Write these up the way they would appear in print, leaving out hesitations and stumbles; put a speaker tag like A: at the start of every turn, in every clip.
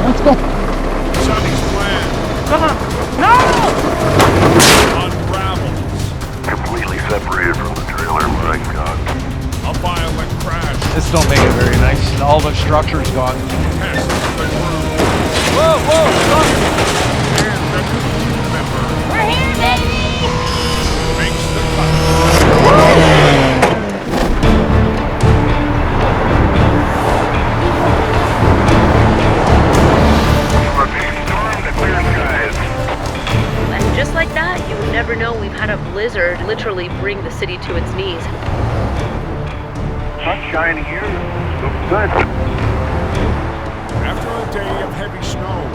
A: let's go.
B: Sonny's plan
A: No!
B: unravels.
C: Completely separated from the trailer, my God.
B: A violent crash
A: This don't make it very nice. All the structure's gone.
B: tests the crew.
A: Whoa, stop!
B: And the new member
D: We're here, baby!
B: makes the cut.
C: For a big storm to clear skies.
E: And just like that, you would never know we've had a blizzard literally bring the city to its knees.
C: Sunshine here. Looks good.
B: After a day of heavy snow,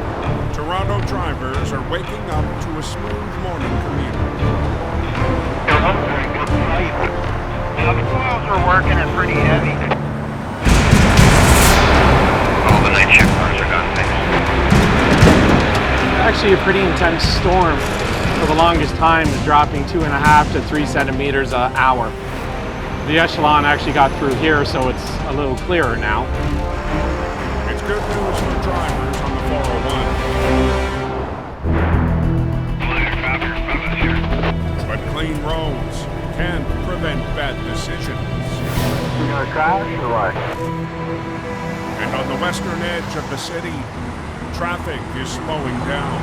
B: Toronto drivers are waking up to a smooth morning commute.
C: They're up there in good shape. Now the coils are working and pretty heavy. All the night shift cars are done, thanks.
F: Actually a pretty intense storm. For the longest time, dropping 2.5 to 3 centimeters an hour. The echelon actually got through here, so it's a little clearer now.
B: It's good news for drivers on the 401. But clean roads can prevent bad decisions.
C: You gonna crash or what?
B: And on the western edge of the city, traffic is slowing down.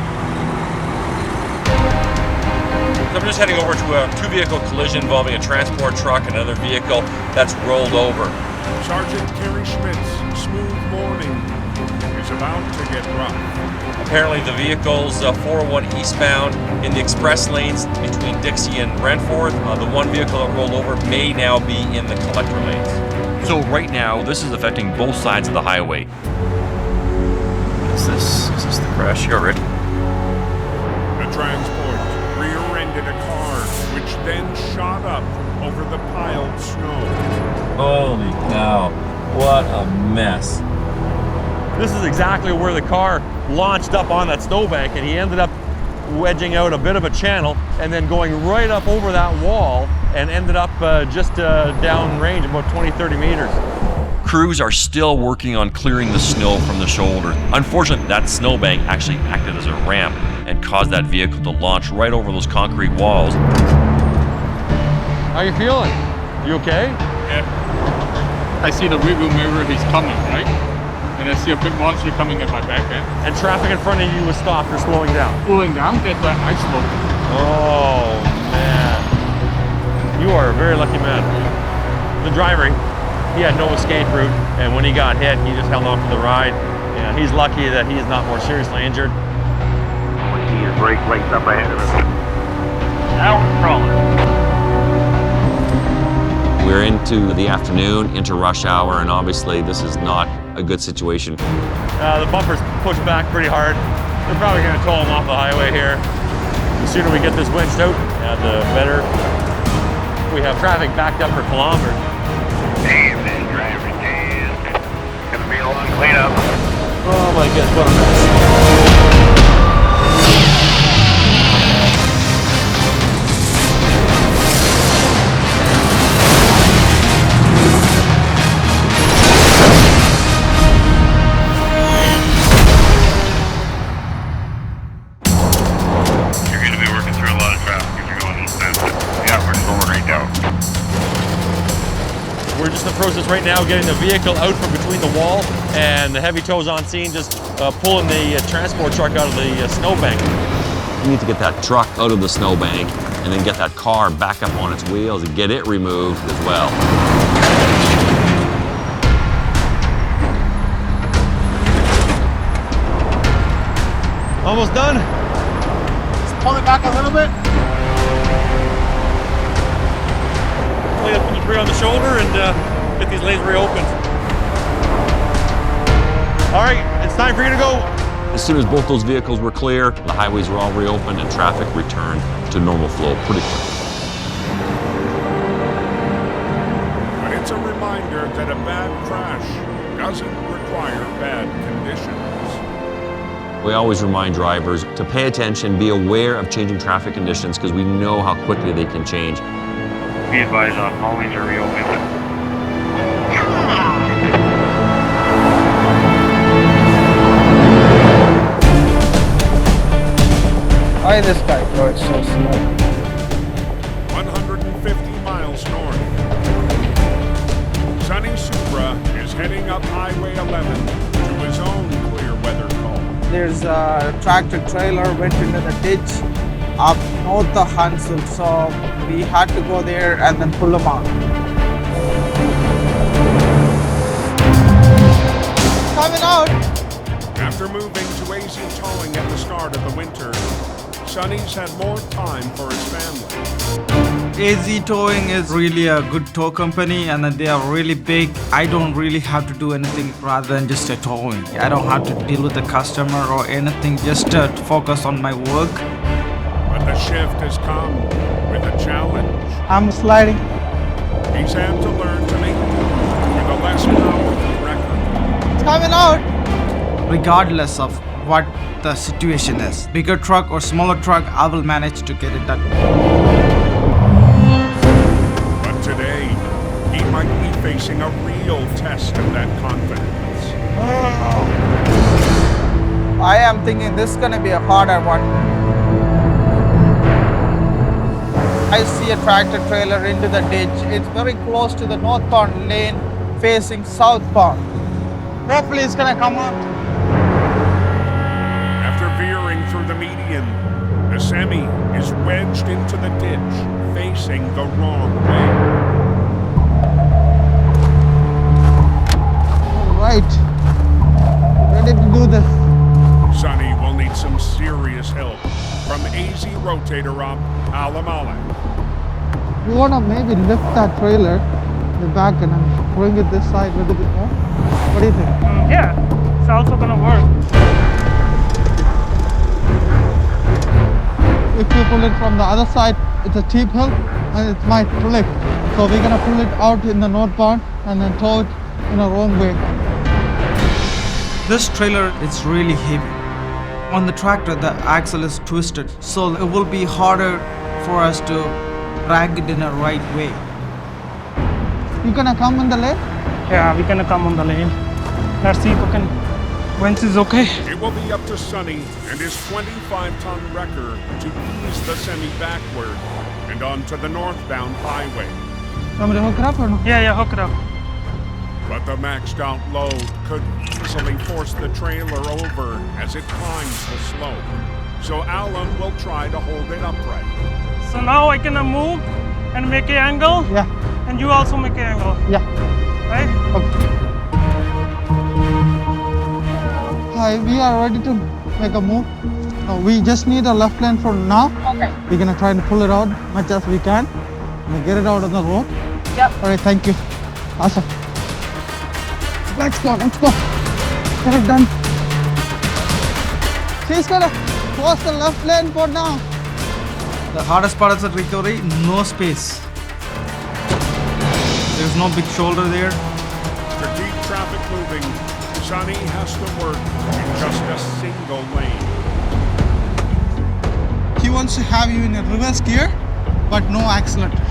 G: So I'm just heading over to a two-vehicle collision involving a transport truck and another vehicle that's rolled over.
B: Sergeant Kerry Schmidt's smooth morning is about to get rough.
G: Apparently the vehicle's 401 eastbound in the express lanes between Dixie and Brentford. The one vehicle that rolled over may now be in the collector lanes. So right now, this is affecting both sides of the highway. Is this the crash here, Rick?
B: The transport rear-ended a car, which then shot up over the piled snow.
G: Holy cow, what a mess. This is exactly where the car launched up on that snowbank, and he ended up wedging out a bit of a channel and then going right up over that wall and ended up just down range, about 20-30 meters. Crews are still working on clearing the snow from the shoulder. Unfortunately, that snowbank actually acted as a ramp and caused that vehicle to launch right over those concrete walls.
A: How you feeling? You okay?
H: Yeah. I see the rearview mirror, he's coming, right? And I see a big monster coming at my back end.
G: And traffic in front of you was stopped or slowing down.
H: Slowing down, that's why I slowed.
G: Oh, man. You are a very lucky man. The driver, he had no escape route, and when he got hit, he just held on for the ride. And he's lucky that he is not more seriously injured.
C: We see his brake lights up ahead of us. Now we're crawling.
G: We're into the afternoon, into rush hour, and obviously this is not a good situation. The bumper's pushed back pretty hard. They're probably going to tow him off the highway here. The sooner we get this winched out, the better. We have traffic backed up for kilometers.
C: Damn, that driver is gonna be a long cleanup.
G: Oh my goodness, what a mess.
C: You're gonna be working through a lot of traffic if you're going eastbound. Yeah, we're going right down.
G: We're just in the process right now getting the vehicle out from between the wall, and the heavy tow's on scene, just pulling the transport truck out of the snowbank. We need to get that truck out of the snowbank and then get that car back up on its wheels and get it removed as well. Almost done.
H: Just pull it back a little bit.
G: Play up the debris on the shoulder and get these lanes reopened. All right, it's time for you to go. As soon as both those vehicles were clear, the highways were all reopened and traffic returned to normal flow pretty quickly.
B: But it's a reminder that a bad crash doesn't require bad conditions.
G: We always remind drivers to pay attention, be aware of changing traffic conditions, because we know how quickly they can change.
C: Be advised, all lanes are reopened.
B: heading up Highway 11 to his own clear weather call.
D: There's a tractor trailer went into the ditch up north of Huntsville, so we had to go there and then pull them out. Coming out!
B: After moving to AZ Towing at the start of the winter, Sonny's had more time for his family.
D: AZ Towing is really a good tow company and they are really big. I don't really have to do anything rather than just a towing. I don't have to deal with the customer or anything, just to focus on my work.
B: But the shift has come with a challenge.
D: I'm sliding.
B: He's had to learn to make do with a less powerful record.
D: It's coming out! Regardless of what the situation is, bigger truck or smaller truck, I will manage to get it done.
B: But today, he might be facing a real test of that confidence.
D: I am thinking this is gonna be a harder one. I see a tractor trailer into the ditch. It's very close to the northbound lane facing southbound. Hopefully it's gonna come up.
B: After veering through the median, the semi is wedged into the ditch, facing the wrong way.
D: All right, ready to do this.
B: Sonny will need some serious help from AZ rotator op Alam Alek.
D: You wanna maybe lift that trailer in the back and then bring it this side a little bit more? What do you think?
I: Yeah, it's also gonna work.
D: If you pull it from the other side, it's a steep hill and it might flip. So we're gonna pull it out in the northbound and then tow it in a wrong way. This trailer is really heavy. On the tractor, the axle is twisted, so it will be harder for us to drag it in a right way. You gonna come in the lane?
I: Yeah, we're gonna come on the lane. Let's see if we can. Winch is okay.
B: It will be up to Sonny and his 25-ton wrecker to ease the semi backward and onto the northbound highway.
D: Want me to hook it up or no?
I: Yeah, hook it up.
B: But the maxed out load could easily force the trailer over as it climbs the slope. So Alan will try to hold it upright.
I: So now I can move and make an angle.
D: Yeah.
I: And you also make an angle.
D: Yeah.
I: Right?
D: Okay. Hi, we are ready to make a move. We just need a left lane for now.
E: Okay.
D: We're gonna try and pull it out much as we can. And get it out on the road.
E: Yep.
D: All right, thank you. Awesome. Let's go. Get it done. She's gonna cross the left lane for now. The hardest part is the recovery, no space. There's no big shoulder there.
B: To keep traffic moving, Sonny has to work in just a single lane.
D: He wants to have you in a reverse gear, but no accelerator.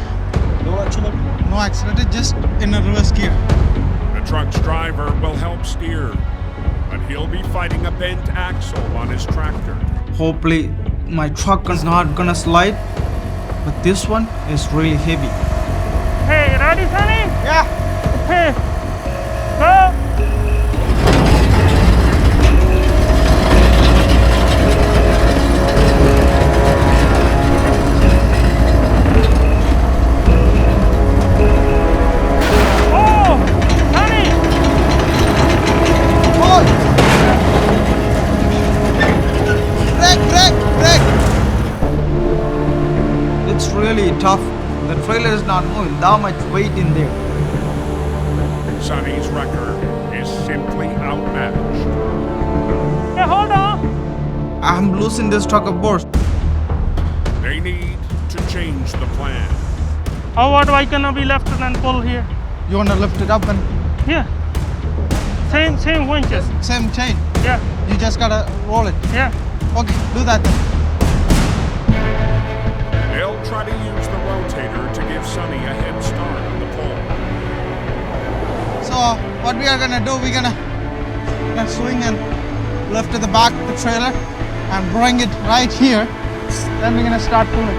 D: No accelerator? No accelerator, just in a reverse gear.
B: The truck's driver will help steer, but he'll be fighting a bent axle on his tractor.
D: Hopefully my truck is not gonna slide, but this one is really heavy.
I: Hey, ready, Sonny?
D: Yeah.
I: Okay. Go.
D: It's really tough. The trailer is not moving. That much weight in there.
B: Sonny's wrecker is simply outmatched.
I: Hey, hold on.
D: I'm losing this truck, of course.
B: They need to change the plan.
I: How about I gonna be left and pull here?
D: You wanna lift it up and
I: Yeah. Same winches.
D: same chain.
I: Yeah.
D: You just gotta roll it.
I: Yeah.
D: Okay, do that then.
B: They'll try to use the rotator to give Sonny a head start on the pole.
D: So what we are gonna do, we're gonna swing and lift to the back of the trailer and bring it right here. Then we're gonna start pulling.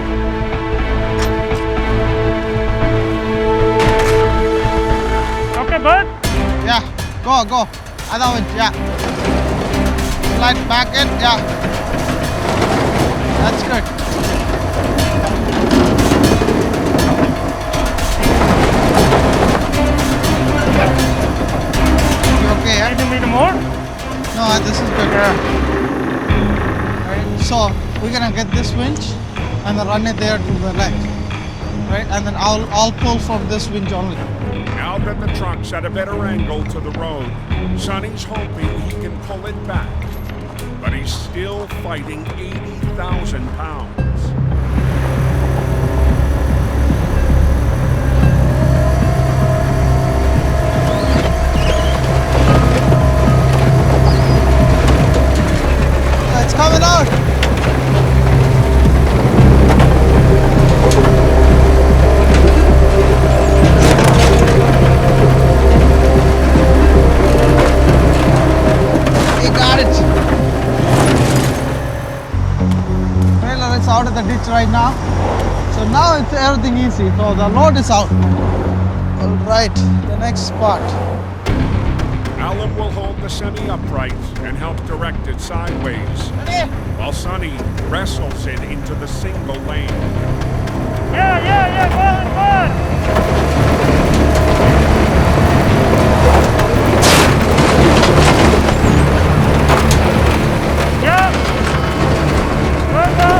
I: Okay, bud.
D: Yeah. Go. Other winch, yeah. Slide back in, yeah. That's good. You okay, yeah?
I: Need a little more?
D: No, this is good.
I: Yeah.
D: Right, so we're gonna get this winch and then run it there to the left. Right, and then I'll pull from this winch only.
B: Now that the truck's at a better angle to the road, Sonny's hoping he can pull it back. But he's still fighting 80,000 pounds.
D: It's coming out. He got it. Trailer is out of the ditch right now. So now it's everything easy. So the load is out. All right, the next spot.
B: Alan will hold the semi upright and help direct it sideways, while Sonny wrestles it into the single lane.
I: Yeah, go on. Yeah. Go.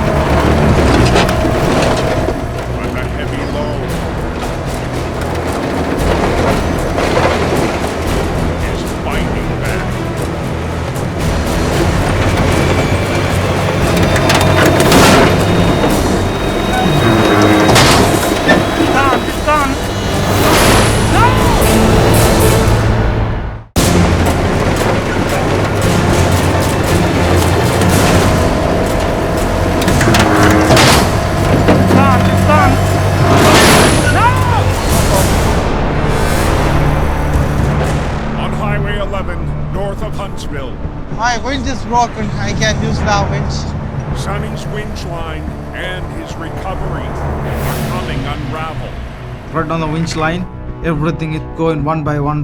B: With a heavy load, is fighting back.
I: It's done. It's done.
B: On Highway 11, north of Huntsville,
D: My winch is broken. I can't use that winch.
B: Sonny's winch line and his recovery are coming unraveled.
D: Right on the winch line, everything is going one by one,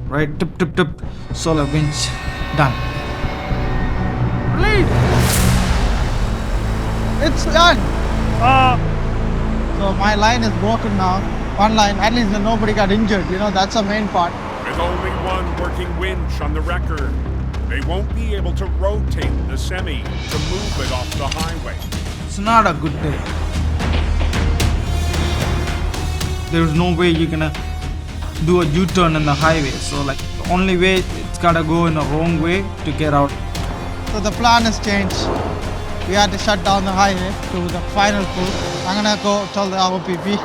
D: right? Tip. Solar winch done. Release. It's done. So my line is broken now. One line, at least nobody got injured. That's the main part.
B: With only one working winch on the record, they won't be able to rotate the semi to move it off the highway.
D: It's not a good day. There's no way you're gonna do a U-turn in the highway. So the only way, it's gotta go in a wrong way to get out. So the plan has changed. We had to shut down the highway to the final pull. I'm gonna go tell the ROPP.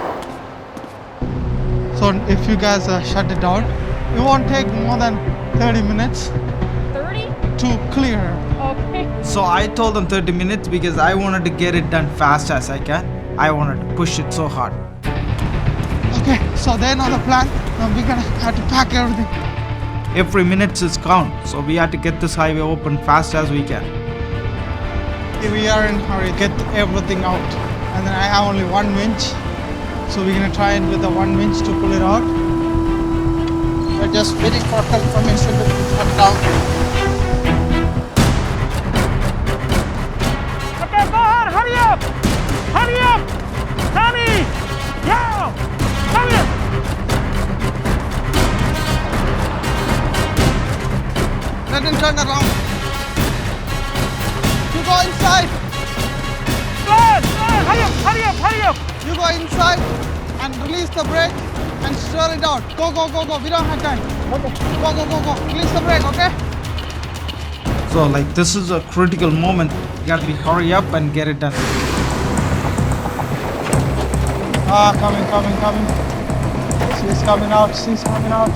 D: So if you guys shut it down, it won't take more than 30 minutes.
E: 30?
D: To clear.
E: Okay.
D: So I told them 30 minutes because I wanted to get it done fast as I can. I wanted to push it so hard. Okay, so they know the plan. Now we're gonna have to pack everything. Every minute is count, so we have to get this highway open fast as we can. We are in a hurry, get everything out. And then I have only one winch. So we're gonna try it with the one winch to pull it out. We're just waiting for confirmation to shut down.
I: Okay, go on. Hurry up. Tommy. Yeah. Come here.
D: Let him turn around. You go inside.
I: Go on. Hurry up.
D: You go inside and release the brake and stir it out. Go. We don't have time. Go. Release the brake, okay? So this is a critical moment. You got to hurry up and get it done. Coming. She's coming out.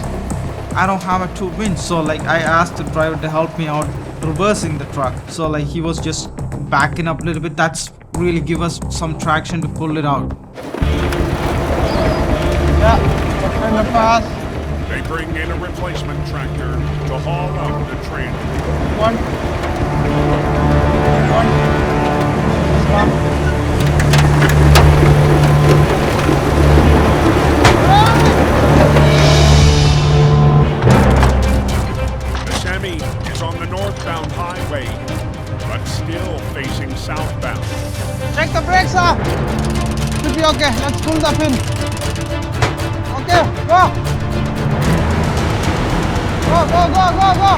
D: I don't have a two winch, so I asked the driver to help me out reversing the truck. So he was just backing up a little bit. That's really give us some traction to pull it out. Yeah, the pass.
B: They bring in a replacement tractor to haul out the trailer.
D: One. Stop. Okay, let's pull the pin. Okay, go. Go, go, go, go, go.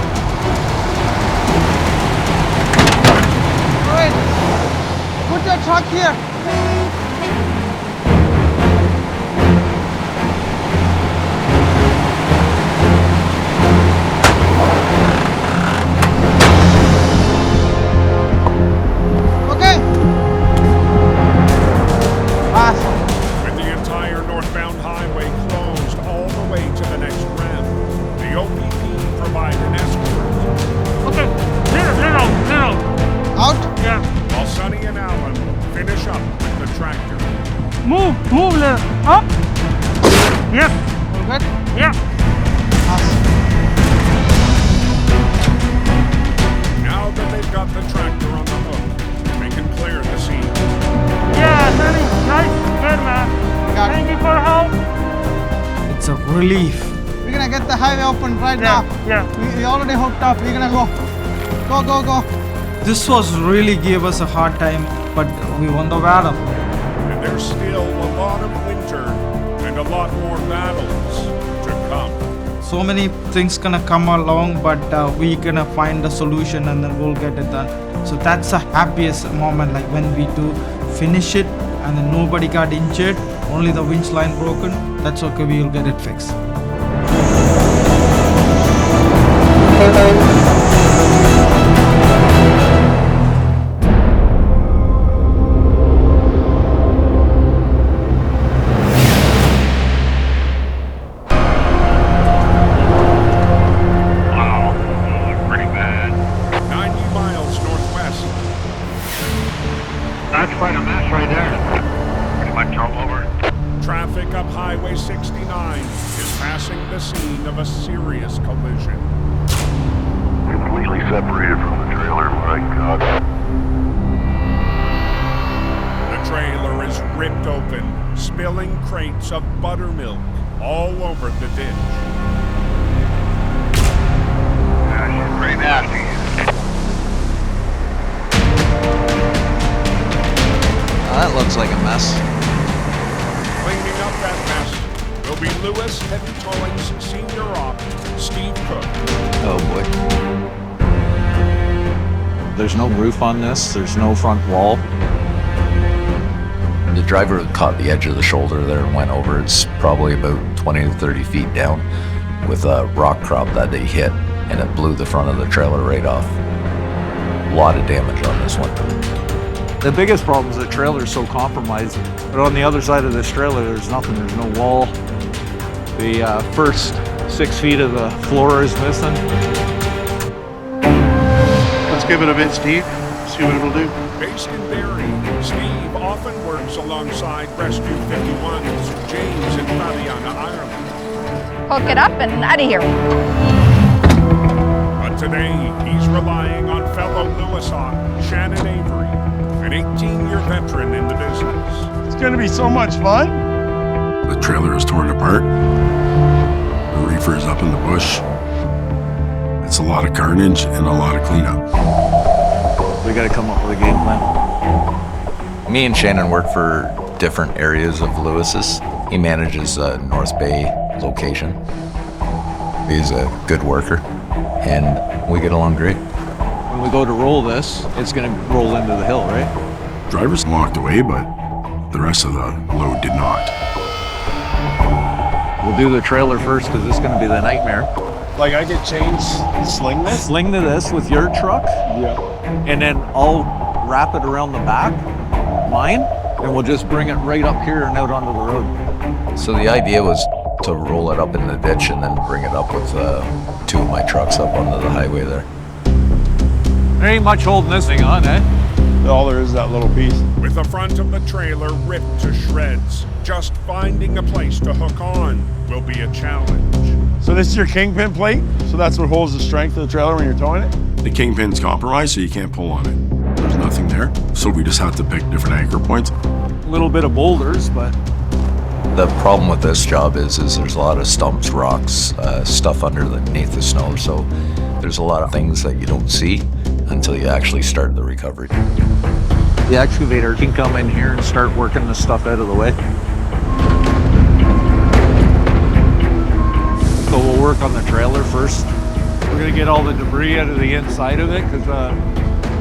D: Alright. Put your truck here. Okay. Awesome.
B: With the entire northbound highway closed all the way to the next ramp, the OPP provide an escort.
I: Okay, zero.
D: Out.
I: Yeah.
B: While Sonny and Alan finish up with the tractor.
I: Move, little. Up. Yes.
D: All good?
I: Yeah.
D: Awesome.
B: Now that they've got the tractor on the hook, they can clear the scene.
I: Yeah, Sonny. Nice. Good, man.
D: Got it.
I: Thank you for the help.
D: It's a relief. We're gonna get the highway open right now.
I: Yeah.
D: We already hooked up. We're gonna go. Go, go, go. This was really gave us a hard time, but we won the battle.
B: And there's still a lot of winter and a lot more battles to come.
D: So many things gonna come along, but we gonna find a solution and then we'll get it done. So that's the happiest moment, like when we do finish it and then nobody got injured, only the winch line broken. That's okay, we'll get it fixed.
C: Wow, those are pretty bad.
B: 90 miles northwest.
C: That's quite a mess right there. Pretty much all over.
B: Traffic up Highway 69 is passing the scene of a serious collision.
C: Completely separated from the trailer, my God.
B: The trailer is ripped open, spilling crates of buttermilk all over the ditch.
C: Yeah, she's pretty nasty.
J: That looks like a mess.
B: Cleaning up that mess will be Lewis Heavy Towing's senior op, Steve Cook.
J: Oh boy. There's no roof on this, there's no front wall.
K: The driver caught the edge of the shoulder there and went over. It's probably about 20 to 30 feet down with a rock crop that they hit, and it blew the front of the trailer right off. A lot of damage on this one.
J: The biggest problem is the trailer is so compromised. But on the other side of this trailer, there's nothing, there's no wall. The first 6 feet of the floor is missing.
L: Let's give it a bit, Steve. See what it'll do.
B: Based in Barrie, Steve often works alongside Rescue 51's James in Fabiana, Ireland.
M: Hook it up and out of here.
B: But today, he's relying on fellow Lewis op, Shannon Avery, an 18-year veteran in the business.
L: It's going to be so much fun.
N: The trailer is torn apart. The reefer is up in the bush. It's a lot of carnage and a lot of cleanup.
J: We got to come up with a game plan.
K: Me and Shannon work for different areas of Lewis's. He manages North Bay location. He's a good worker, and we get along great.
J: When we go to roll this, it's going to roll into the hill, right?
N: Drivers walked away, but the rest of the load did not.
J: We'll do the trailer first because this is going to be the nightmare.
L: Like I could change sling this?
J: Sling to this with your truck.
L: Yeah.
J: And then I'll wrap it around the back, mine, and we'll just bring it right up here and out onto the road.
K: So the idea was to roll it up in the ditch and then bring it up with 2 of my trucks up onto the highway there.
J: There ain't much holding this thing on, eh?
L: All there is that little piece.
B: With the front of the trailer ripped to shreds, just finding a place to hook on will be a challenge.
L: So this is your kingpin plate? So that's what holds the strength of the trailer when you're towing it?
N: The kingpin's compromised, so you can't pull on it. There's nothing there. So we just have to pick different anchor points.
J: A little bit of boulders, but...
K: The problem with this job is there's a lot of stumps, rocks, stuff underneath the snow, so there's a lot of things that you don't see until you actually start the recovery.
J: The excavator can come in here and start working the stuff out of the way. So we'll work on the trailer first. We're gonna get all the debris out of the inside of it because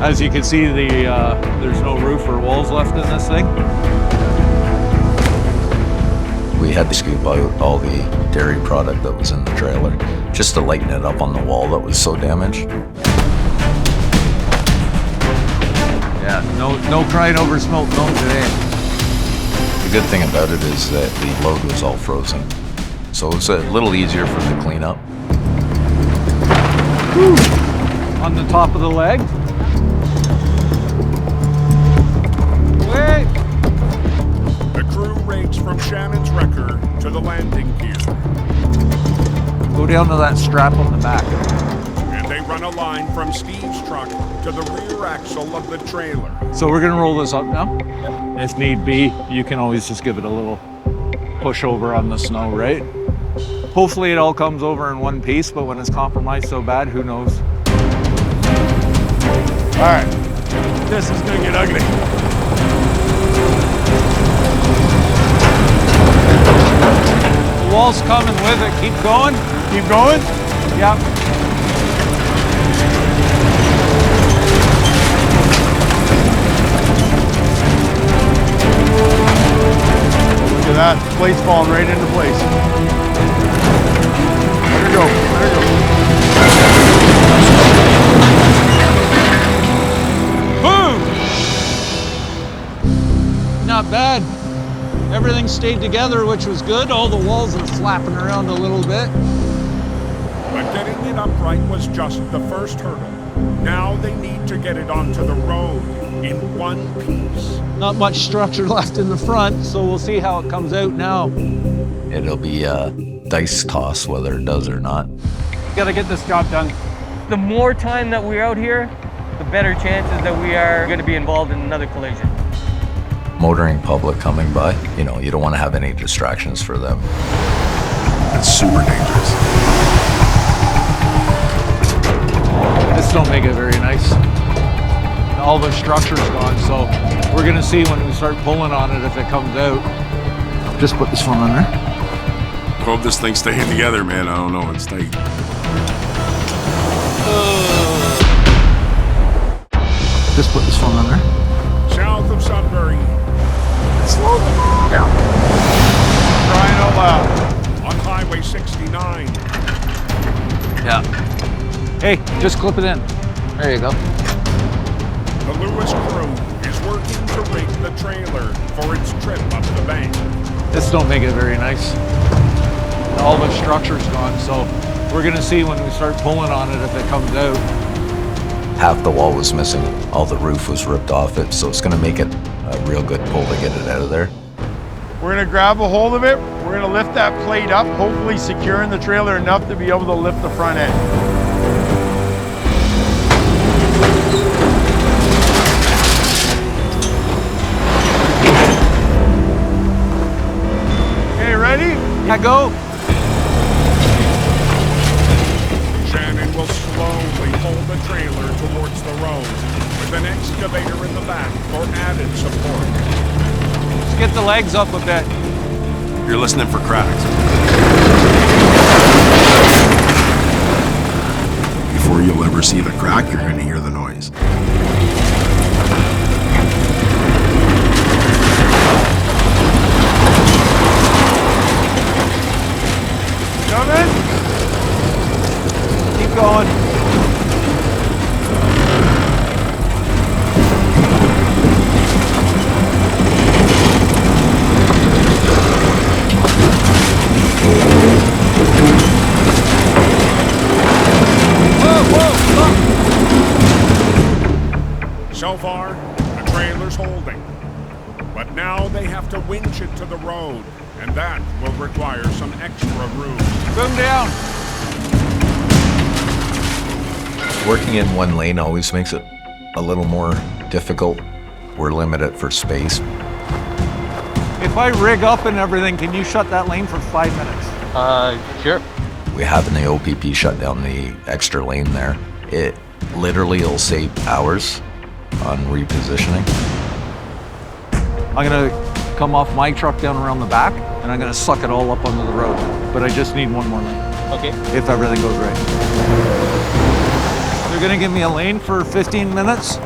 J: as you can see, there's no roof or walls left in this thing.
K: We had to scoop out all the dairy product that was in the trailer just to lighten it up on the wall that was so damaged.
J: Yeah, no crying over smoked milk today.
K: The good thing about it is that the load was all frozen, so it's a little easier for the cleanup.
J: Woo. On the top of the leg. Wait.
B: The crew rakes from Shannon's wrecker to the landing gear.
J: Go down to that strap on the back.
B: And they run a line from Steve's truck to the rear axle of the trailer.
J: So we're gonna roll this up now. If need be, you can always just give it a little push over on the snow, right? Hopefully it all comes over in one piece, but when it's compromised so bad, who knows?
L: All right, this is gonna get ugly.
J: The wall's coming with it. Keep going.
L: Keep going?
J: Yep.
L: Look at that, plate's falling right into place. Let her go, let her
J: go. Boom! Not bad. Everything stayed together, which was good. All the walls are flapping around a little bit.
B: But getting it upright was just the first hurdle. Now they need to get it onto the road in one piece.
J: Not much structure left in the front, so we'll see how it comes out now.
K: It'll be a dice toss whether it does or not.
I: Gotta get this job done. The more time that we're out here, the better chances that we are gonna be involved in another collision.
K: Motoring public coming by, you know, you don't want to have any distractions for them.
N: It's super dangerous.
J: This don't make it very nice. All the structure's gone, so we're gonna see when we start pulling on it if it comes out. Just put this one on there.
N: Hope this thing's staying together, man. I don't know, it's tight.
J: Just put this one on there.
B: South of Sudbury.
J: Slow down.
L: Crying out loud.
B: On Highway 69.
J: Yeah. Hey, just clip it in. There you go.
B: The Lewis crew is working to rig the trailer for its trip up the bank.
J: This don't make it very nice. All the structure's gone, so we're gonna see when we start pulling on it if it comes out.
K: Half the wall was missing, all the roof was ripped off it, so it's gonna make it a real good pull to get it out of there.
L: We're gonna grab a hold of it. We're gonna lift that plate up, hopefully securing the trailer enough to be able to lift the front end. Okay, ready?
J: Yeah, go.
B: Shannon will slowly pull the trailer towards the road with an excavator in the back for added support.
J: Let's get the legs up a bit.
N: You're listening for cracks. Before you'll ever see the crack, you're gonna hear the noise.
L: Coming?
J: Keep going.
B: So far, the trailer's holding. But now they have to winch it to the road, and that will require some extra room.
J: Boom down.
K: Working in one lane always makes it a little more difficult. We're limited for space.
J: If I rig up and everything, can you shut that lane for 5 minutes?
K: Sure. We have in the OPP shut down the extra lane there. It literally will save hours on repositioning.
J: I'm gonna come off my truck down around the back, and I'm gonna suck it all up onto the road. But I just need one more lane.
I: Okay.
J: If everything goes right. They're gonna give me a lane for 15 minutes.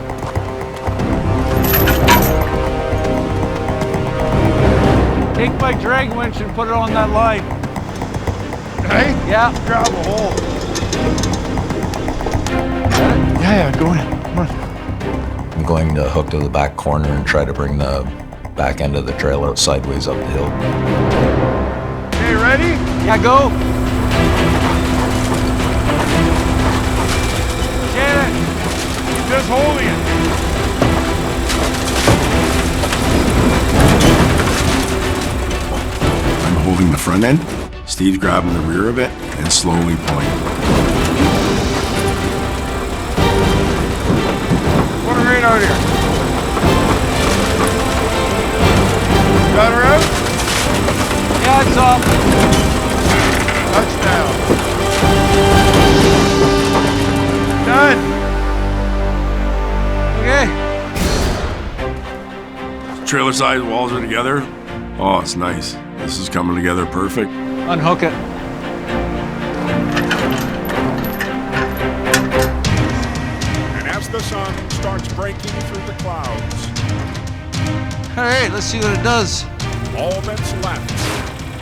J: Take my drag winch and put it on that line.
L: Hey?
J: Yeah.
L: Grab a hole. Yeah, go ahead. Come on.
K: I'm going to hook to the back corner and try to bring the back end of the trailer sideways up the hill.
L: Okay, ready?
J: Yeah, go.
L: Janet, just holding it.
N: I'm holding the front end, Steve's grabbing the rear of it and slowly pulling.
L: Put her right out here. Got her out?
J: Yeah, it's up.
L: Touchdown. Done.
J: Okay.
N: Trailer side walls are together. Oh, it's nice. This is coming together perfect.
J: Unhook it.
B: And as the sun starts breaking through the clouds,
J: All right, let's see what it does.
B: all that's left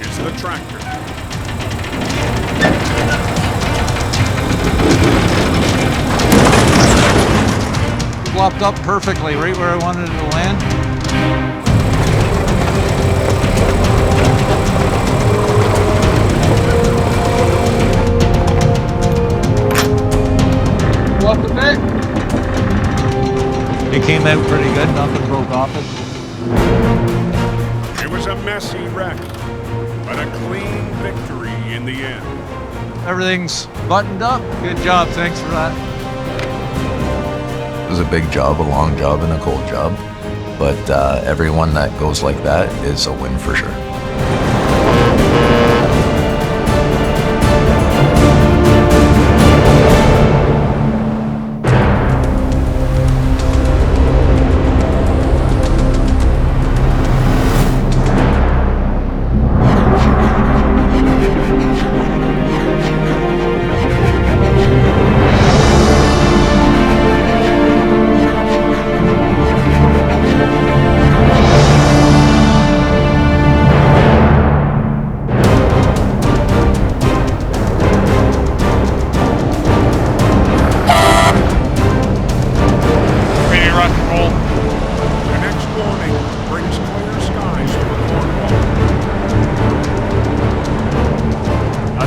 B: is the tractor.
J: Flopped up perfectly, right where I wanted it to land. Flopped a bit. It came out pretty good, nothing broke off it.
B: It was a messy wreck, but a clean victory in the end.
J: Everything's buttoned up. Good job, thanks for that.
K: It was a big job, a long job, and a cold job. But everyone that goes like that is a win for sure.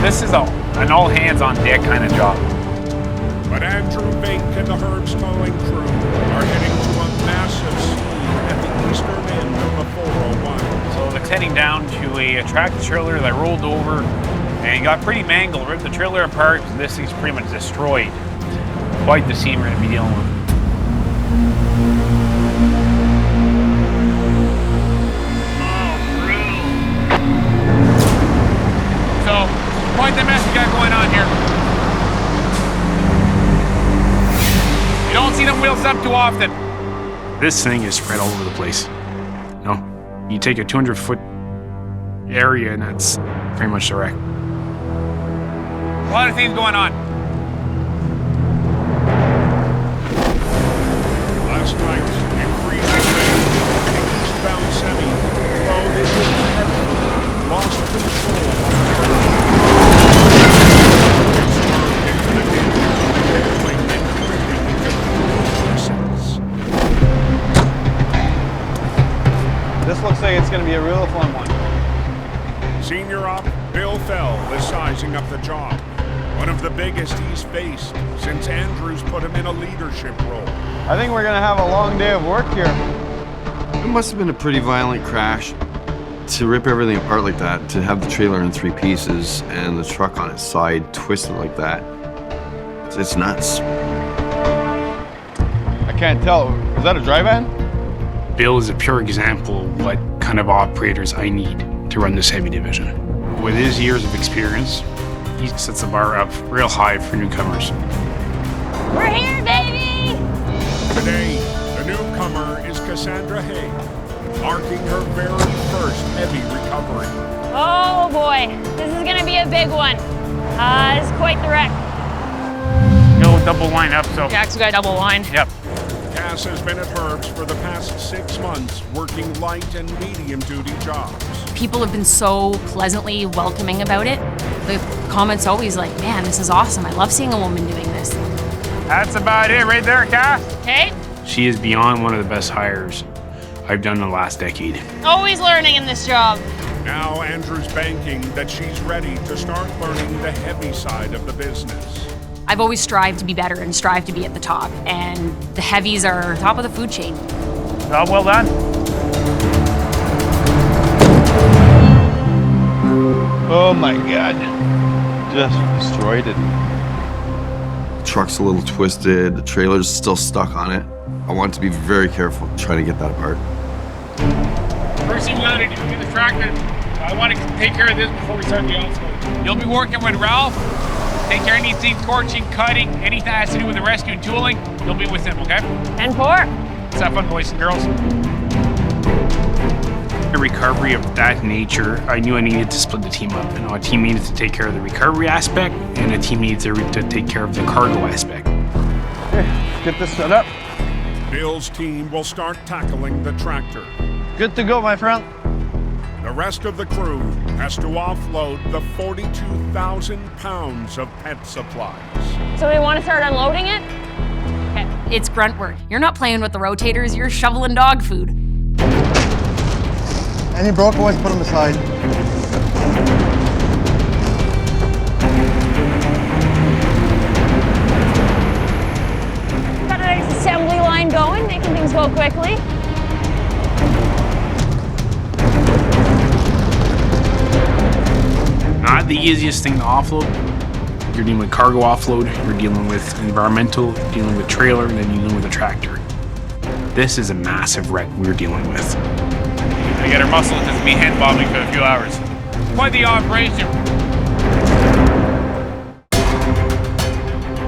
F: This is an all-hands-on-deck kind of job.
B: But Andrew Bink and the Herb's towing crew are heading to a massive scene at the eastern end of the 401.
F: So they're heading down to a tractor trailer that rolled over and got pretty mangled, ripped the trailer apart, and this thing's pretty much destroyed. Quite the scene we're going to be dealing with. So, quite the mess we got going on here. You don't see them wheels up too often. This thing is spread all over the place. You know, you take a 200-foot area and that's pretty much the wreck. A lot of things going on.
B: Last night, in freezing rain, the eastbound semi flowed into the heavy, lost control on the curve.
I: This looks like it's going to be a real fun one.
B: Senior Op Bill Fell is sizing up the job. One of the biggest he's faced since Andrews put him in a leadership role.
I: I think we're going to have a long day of work here.
O: It must have been a pretty violent crash to rip everything apart like that, to have the trailer in 3 pieces and the truck on its side twisted like that. It's nuts.
I: I can't tell. Is that a dry van?
P: Bill is a pure example of what kind of operators I need to run this heavy division. With his years of experience, he sets the bar up real high for newcomers.
M: We're here, baby!
B: Today, the newcomer is Cassandra Hay. marking her very first heavy recovery.
Q: Oh boy, this is gonna be a big one. It's quite the wreck.
P: Go double line up, so.
Q: Yeah, we got double line.
P: Yep.
B: Cass has been at Herb's for the past 6 months, working light and medium duty jobs.
R: People have been so pleasantly welcoming about it. The comments always like, man, this is awesome. I love seeing a woman doing this.
P: That's about it right there, Cass.
Q: Okay.
P: She is beyond one of the best hires I've done in the last decade.
Q: Always learning in this job.
B: Now Andrew's banking that she's ready to start learning the heavy side of the business.
R: I've always strived to be better and strive to be at the top, and the heavies are top of the food chain.
P: Job well done.
L: Oh my God. Just destroyed it.
O: The truck's a little twisted, the trailer's still stuck on it. I want to be very careful trying to get that apart.
F: First thing we gotta do, get the tractor. I want to take care of this before we start the outside. You'll be working with Ralph. Take care of anything scorching, cutting, anything that has to do with the rescue and tooling, you'll be with him, okay?
Q: 10-4.
F: Let's have fun, boys and girls.
P: A recovery of that nature, I knew I needed to split the team up. You know, a team needed to take care of the recovery aspect, and a team needed to take care of the cargo aspect.
L: Okay, let's get this set up.
B: Bill's team will start tackling the tractor.
L: Good to go, my friend.
B: The rest of the crew has to offload the 42,000 pounds of pet supplies.
Q: So we want to start unloading it? Okay.
R: It's grunt work. You're not playing with the rotators, you're shoveling dog food.
S: Any broken ones, put them aside.
Q: Got a nice assembly line going, making things go quickly.
P: Not the easiest thing to offload. You're dealing with cargo offload, you're dealing with environmental, dealing with trailer, and then you're dealing with a tractor. This is a massive wreck we're dealing with.
F: I get her muscle into me hand bobbing for a few hours. Quite the operation.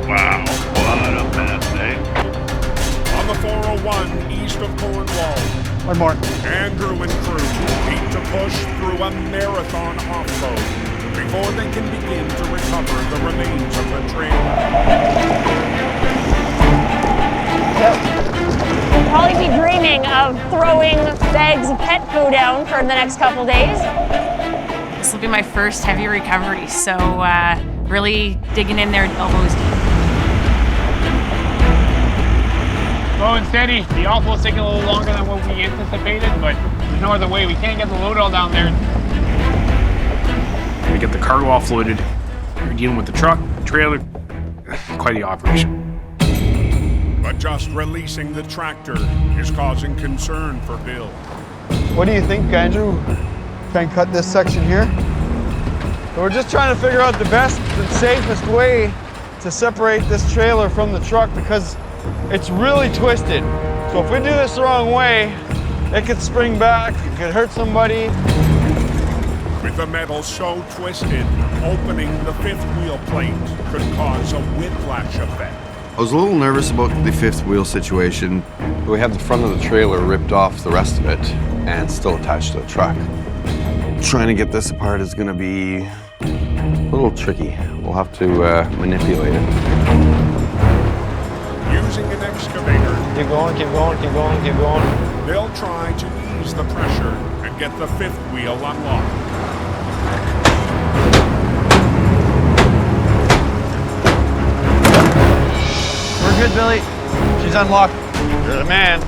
C: Wow, what a mess, eh?
B: On the 401 east of Cornwall,
S: One more.
B: Andrew and crew need to push through a marathon offload before they can begin to recover the remains of the trailer.
Q: We'll probably be dreaming of throwing bags of pet food down for the next couple days.
R: This will be my first heavy recovery, so really digging in there elbows deep.
F: Slow and steady. The offload's taking a little longer than what we anticipated, but there's no other way. We can't get the load all down there.
P: We get the cargo offloaded, you're dealing with the truck, trailer, quite the operation.
B: But just releasing the tractor is causing concern for Bill.
S: What do you think, Andrew? Try and cut this section here?
L: We're just trying to figure out the best and safest way to separate this trailer from the truck because it's really twisted. So if we do this the wrong way, it could spring back, it could hurt somebody.
B: With the metal so twisted, opening the fifth wheel plate could cause a whiplash effect.
O: I was a little nervous about the fifth wheel situation. We had the front of the trailer ripped off the rest of it and still attached to the truck. Trying to get this apart is going to be a little tricky. We'll have to manipulate it.
B: Using an excavator,
L: Keep going, keep going, keep going, keep going.
B: they'll try to ease the pressure and get the fifth wheel unlocked.
L: We're good, Billy. She's unlocked. You're the man.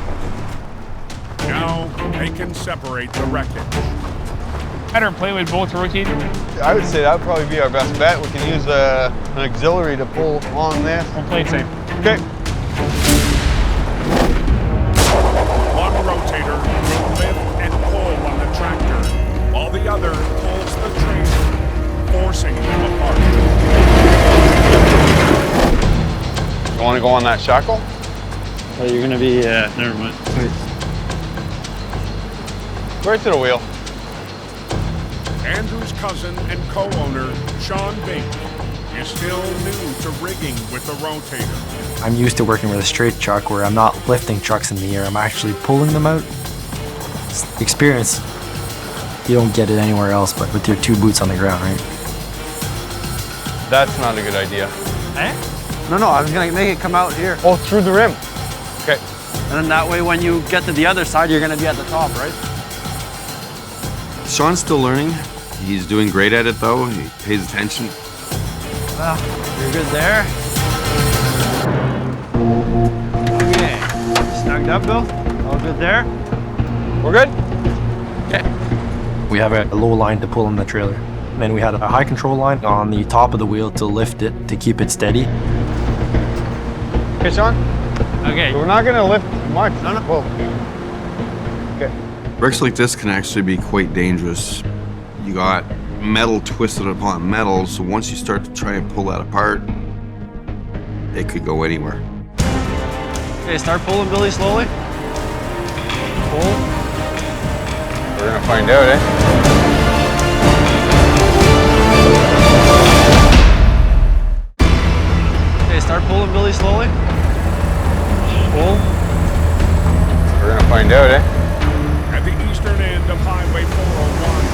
B: Now they can separate the wreckage.
F: Better play with both rotators.
L: I would say that would probably be our best bet. We can use an auxiliary to pull on this.
F: We'll play it safe.
L: Okay.
B: One rotator will lift and pull on the tractor, while the other pulls the trailer, forcing them apart.
L: You want to go on that shackle?
H: Oh, you're gonna be, never mind.
L: Right to the wheel.
B: Andrew's cousin and co-owner, Sean Bate, is still new to rigging with the rotator.
T: I'm used to working with a straight truck where I'm not lifting trucks in the air, I'm actually pulling them out. It's experience. You don't get it anywhere else but with your 2 boots on the ground, right?
L: That's not a good idea.
U: Eh? No, I was gonna make it come out here.
L: Oh, through the rim. Okay.
U: And then that way when you get to the other side, you're gonna be at the top, right?
O: Sean's still learning. He's doing great at it though. He pays attention.
U: Well, you're good there. Okay. Snugged up, Bill? All good there?
L: We're good?
T: Okay. We have a low line to pull in the trailer. And then we had a high control line on the top of the wheel to lift it, to keep it steady.
L: Okay, Sean?
U: Okay.
L: So we're not gonna lift much.
U: No.
L: Whoa. Okay.
O: Wrecks like this can actually be quite dangerous. You got metal twisted upon metal, so once you start to try and pull that apart, it could go anywhere.
U: Okay, start pulling, Billy, slowly. Pull.
L: We're gonna find out, eh?
U: Okay, start pulling, Billy, slowly. Pull.
L: We're gonna find out, eh?
B: At the eastern end of Highway 401,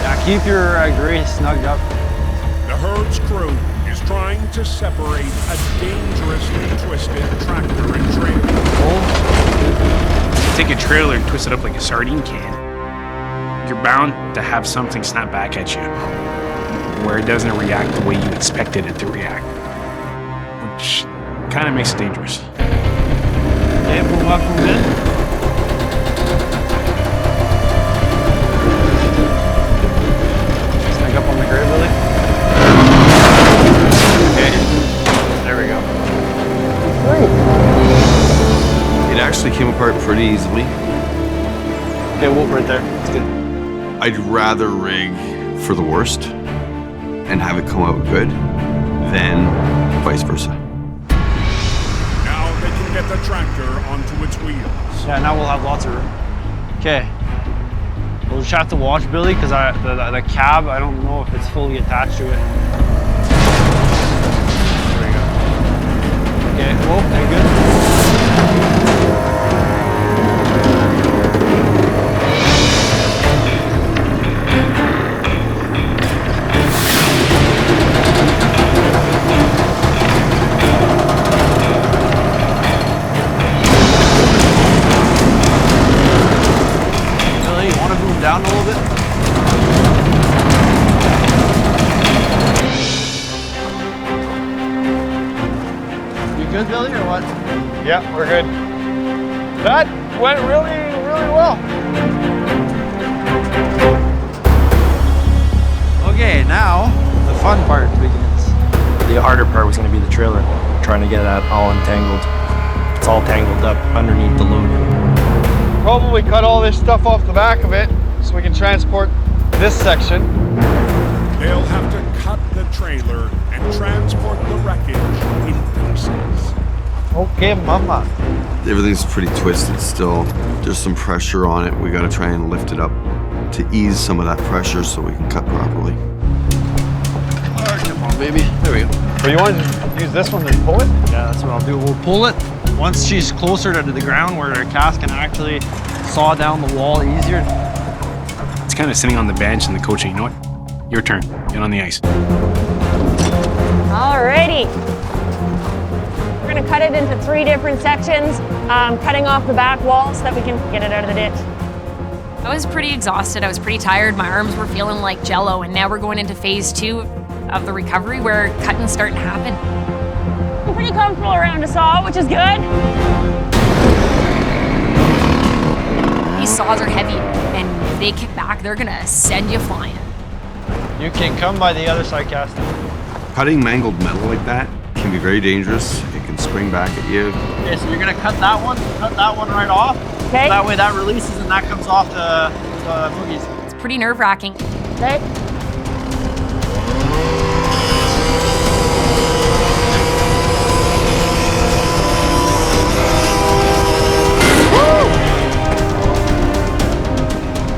U: Yeah, keep your grease snugged up.
B: the herd's crew is trying to separate a dangerously twisted tractor and trailer.
P: Take a trailer and twist it up like a sardine can. You're bound to have something snap back at you where it doesn't react the way you expected it to react, which kind of makes it dangerous.
U: Okay, move up, move in. Snug up on the grid, Billy. Okay, there we go.
O: It actually came apart pretty easily.
U: Okay, whoop right there. That's good.
O: I'd rather rig for the worst and have it come out good than vice versa.
B: Now they can get the tractor onto its wheels.
U: Yeah, now we'll have lots of room. Okay. We'll just have to watch, Billy, because the cab, I don't know if it's fully attached to it. There we go. Okay, whoa, very good. Down a little bit. You good, Billy, or what?
L: Yeah, we're good. That went really, really well.
U: Okay, now the fun part begins.
T: The harder part was going to be the trailer, trying to get that all entangled. It's all tangled up underneath the load.
L: Probably cut all this stuff off the back of it so we can transport this section.
B: They'll have to cut the trailer and transport the wreckage in pieces.
U: Okay, mama.
O: Everything's pretty twisted still. There's some pressure on it. We gotta try and lift it up to ease some of that pressure so we can cut properly.
U: All right, come on, baby. There we go.
L: So you want to use this one to pull it?
U: Yeah, that's what I'll do. We'll pull it. Once she's closer to the ground where her cast can actually saw down the wall easier.
P: It's kind of sitting on the bench and the coach, you know what? Your turn. Get on the ice.
Q: Alrighty. We're gonna cut it into 3 different sections, cutting off the back wall so that we can get it out of the ditch.
R: I was pretty exhausted. I was pretty tired. My arms were feeling like jello, and now we're going into phase 2 of the recovery where cutting's starting to happen.
Q: I'm pretty comfortable around a saw, which is good.
R: These saws are heavy, and if they kick back, they're gonna send you flying.
U: You can come by the other side, Caston.
O: Cutting mangled metal like that can be very dangerous. It can spring back at you.
U: Okay, so you're gonna cut that one right off.
Q: Okay.
U: That way that releases and that comes off the boogies.
R: It's pretty nerve-wracking.
Q: Okay.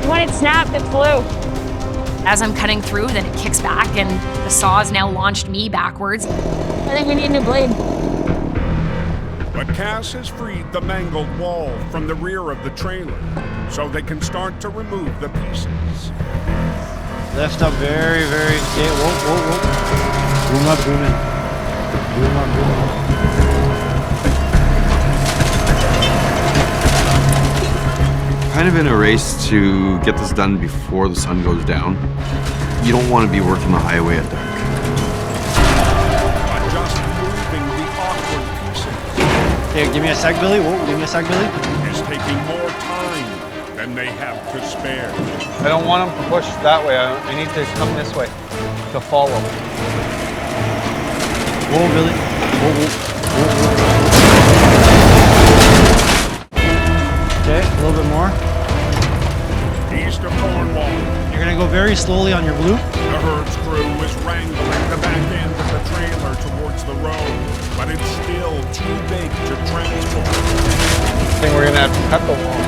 Q: When it snapped, it flew.
R: As I'm cutting through, then it kicks back, and the saw has now launched me backwards.
Q: I think we need a new blade.
B: But Cass has freed the mangled wall from the rear of the trailer, so they can start to remove the pieces.
U: Lift up very, very. Okay, whoa. Boom up, boom in. Boom up, boom up.
O: Kind of in a race to get this done before the sun goes down. You don't want to be working the highway at dark.
B: But just moving the awkward pieces
U: Okay, give me a sec, Billy. Whoa, give me a sec, Billy.
B: is taking more time than they have to spare.
S: I don't want them to push that way. I need to come this way to follow.
U: Whoa, Billy. Whoa. Okay, a little bit more.
B: East of Cornwall,
U: You're gonna go very slowly on your blue.
B: the herd's crew is wrangling the back end of the trailer towards the road, but it's still too big to transport.
S: I think we're gonna have to cut the wall.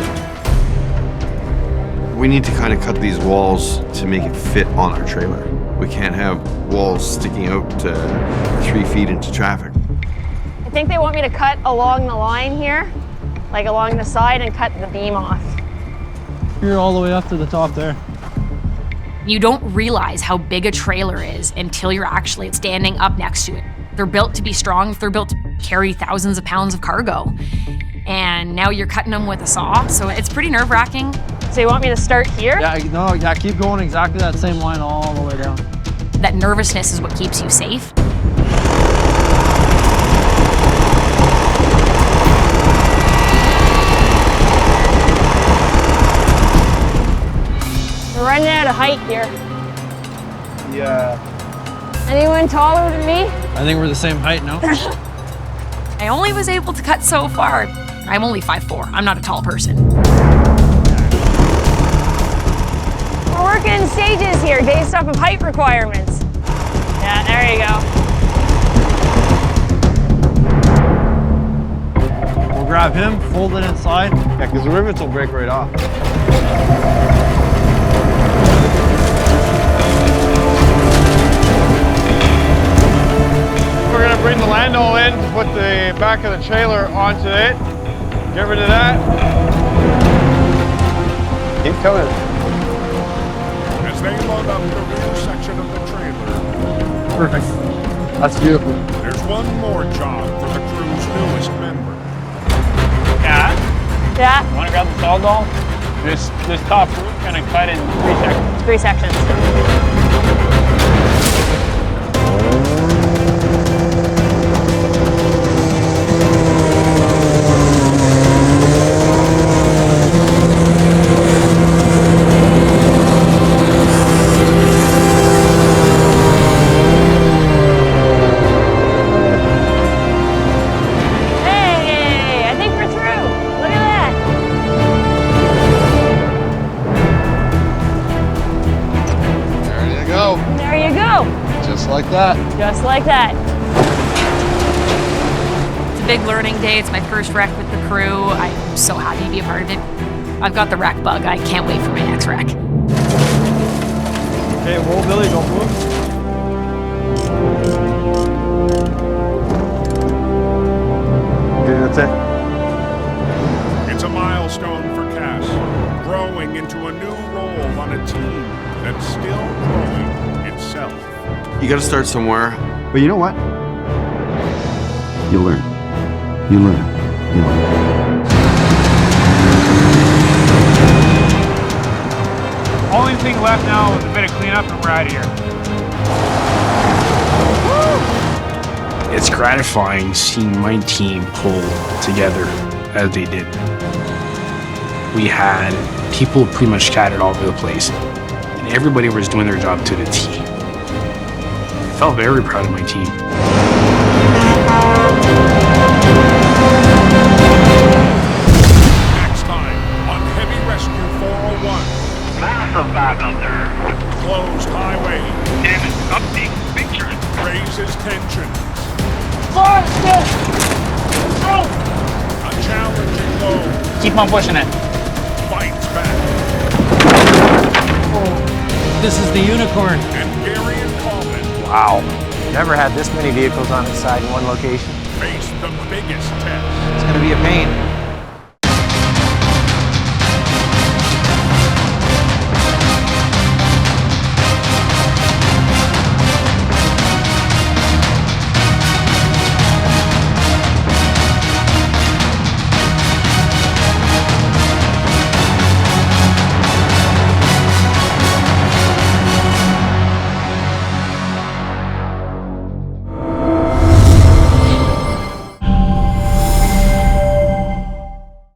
O: We need to kind of cut these walls to make it fit on our trailer. We can't have walls sticking out 3 feet into traffic.
Q: I think they want me to cut along the line here, like along the side, and cut the beam off.
U: You're all the way up to the top there.
R: You don't realize how big a trailer is until you're actually standing up next to it. They're built to be strong. They're built to carry thousands of pounds of cargo. And now you're cutting them with a saw, so it's pretty nerve-wracking.
Q: So you want me to start here?
U: Yeah, keep going exactly that same line all the way down.
R: That nervousness is what keeps you safe.
Q: We're running out of height here.
U: Yeah.
Q: Anyone taller than me?
U: I think we're the same height now.
R: I only was able to cut so far. I'm only 5'4". I'm not a tall person.
Q: We're working in stages here based off of height requirements. Yeah, there you go.
U: We'll grab him, fold it inside.
S: Yeah, because the rivets will break right off. We're gonna bring the landau in to put the back of the trailer onto it. Get rid of that. Keep coming.
B: As they load up the rear section of the trailer,
S: Perfect. That's beautiful.
B: there's one more job for the crew's newest member.
H: Yeah.
Q: Yeah,
H: Want to grab the saw doll? This top roof gonna cut in 3 sections.
Q: 3 sections. Hey, I think we're through. Look at that.
S: There you go.
Q: There you go.
S: Just like that.
Q: Just like that.
R: It's a big learning day. It's my first wreck with the crew. I'm so happy to be a part of it. I've got the wreck bug. I can't wait for my next wreck.
U: Okay, whoa, Billy, don't move.
S: Okay, that's it.
B: It's a milestone for Cass, growing into a new role on a team that's still growing itself.
O: You got to start somewhere.
A: But you know what? You learn. You learn. You learn.
H: Only thing left now is a bit of cleanup and we're out of here.
P: It's gratifying seeing my team pull together as they did. We had people pretty much scattered all over the place, and everybody was doing their job to the T. I felt very proud of my team.
B: Next time on Heavy Rescue 401.
C: Massive back up there.
B: Closed highway.
C: Damn it, update pictures.
B: Raises tension.
H: Oh, shit!
B: A challenging load.
H: Keep on pushing it.
B: Fights back.
U: This is the unicorn.
B: And Gary and Coleman
T: Wow. Never had this many vehicles on its side in one location.
B: face the biggest test.
D: It's gonna be a pain.